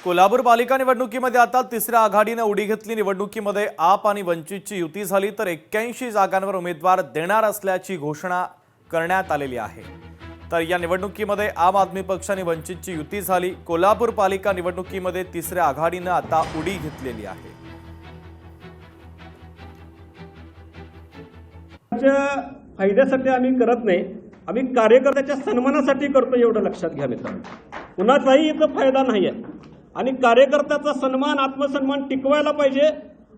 कोल्हापूर पालिका निवडणुकीमध्ये आता तिसऱ्या आघाडीने उडी घेतली। निवडणुकीमध्ये आप आणि वंचितची युती झाली तर 81 जागांवर उमेदवार देणार असल्याची घोषणा करण्यात आलेली आहे। तर या निवडणुकीमध्ये आम आदमी पक्ष आणि वंचितची युती झाली। कोल्हापूर पालिका निवडणुकीमध्ये तिसऱ्या आघाडीने आता उडी घेतलेली आहे। फायद्यासाठी आम्ही करत नाही, आम्ही कार्यकर्त्याच्या सन्मानासाठी करतो, एवढं लक्षात घ्या मित्रांनो। कुणाचाही इथं फायदा नाही आहे आणि कार्यकर्त्याचा सन्मान आत्मसन्मान टिकवायला पाहिजे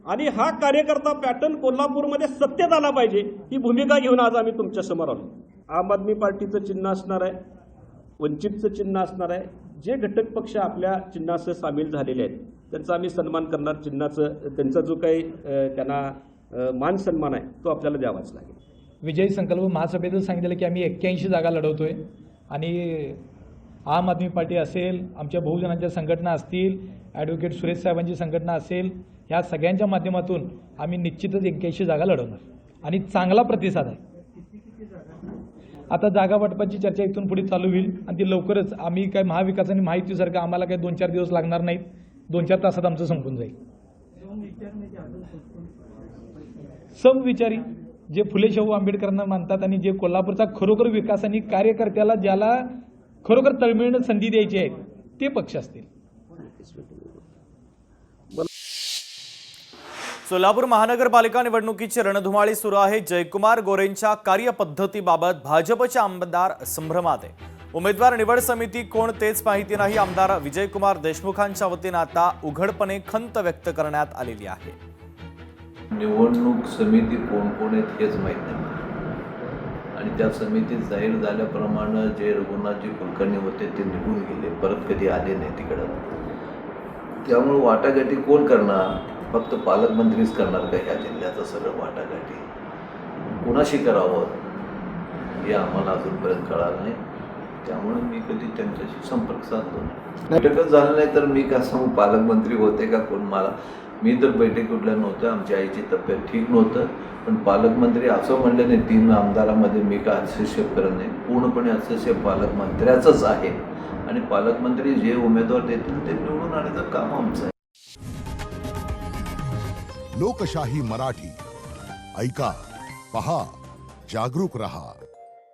आणि हा कार्यकर्ता पॅटर्न कोल्हापूरमध्ये सत्तेत आला पाहिजे, ही भूमिका घेऊन आज आम्ही तुमच्या समोर आलो। आम आदमी पार्टीचं चिन्ह असणार आहे, वंचितचं चिन्ह असणार आहे। जे घटक पक्ष आपल्या चिन्हासह सामील झालेले आहेत त्यांचा आम्ही सन्मान करणार। चिन्हाचं त्यांचा जो काही त्यांना मान सन्मान आहे तो आपल्याला द्यावाच लागेल। विजयी संकल्प महासभेतच सांगितलं की आम्ही 81 जागा लढवतोय आणि आम आदमी पार्टी असेल, आमच्या बहुजनांच्या संघटना असतील, ॲडव्होकेट सुरेश साहेबांची संघटना असेल, ह्या सगळ्यांच्या माध्यमातून आम्ही निश्चितच 81 जागा लढवणार आणि चांगला प्रतिसाद आहे। आता जागा वाटपाची चर्चा इथून पुढे चालू होईल आणि ती लवकरच आम्ही काय महाविकास आणि माहितीसारखं आम्हाला काही 2-4 दिवस लागणार नाहीत, 2-4 तासात आमचं संपून जाईल। समविचारी जे फुले शाहू आंबेडकरांना मानतात आणि जे कोल्हापूरचा खरोखर विकास आणि कार्यकर्त्याला ज्याला खरोखर तळमळीने संधी द्यायची आहे ते पक्ष असतील। सोलापूर महानगरपालिका निवडणुकीची रणधुमाळी सुरू आहे। जयकुमार गोरेंच्या कार्यपद्धतीबाबत भाजपचे आमदार संभ्रमात आहे। उमेदवार निवड समिती कोण तेच माहिती नाही। आमदार विजयकुमार देशमुखांच्या वतीने आता उघडपणे खंत व्यक्त करण्यात आलेली आहे। निवडणूक समिती कोण कोण आहेत हेच माहीत नाही आणि त्या समितीत जाहीर झाल्याप्रमाणे जे रघुनाथजी कुलकर्णी होते ते निघून गेले, परत कधी आले नाही तिकडं। त्यामुळे वाटाघाटी कोण करणार? फक्त पालकमंत्रीच करणार का ह्या जिल्ह्याचं सगळं वाटाघाटी? कुणाशी करावं हे आम्हाला अजूनपर्यंत कळालं नाही। त्यामुळे मी कधी त्यांच्याशी संपर्क साधलो नाही। बैठकच झालं नाही तर मी का सांगू पालकमंत्री होते का कोण? मी तर बैठक उठल्या नव्हतं, आमची आईची तब्येत ठीक नव्हतं, पण पालकमंत्री असं म्हणले नाही 3 आमदारामध्ये मी का हस्तक्षेप करत नाही। पूर्णपणे हस्तक्षेप पालकमंत्र्याचंच आहे आणि पालकमंत्री जे उमेदवार देतील ते निवडून आणण्याचं काम आमचं आहे। लोकशाही मराठी ऐका, पहा, जागरूक रहा।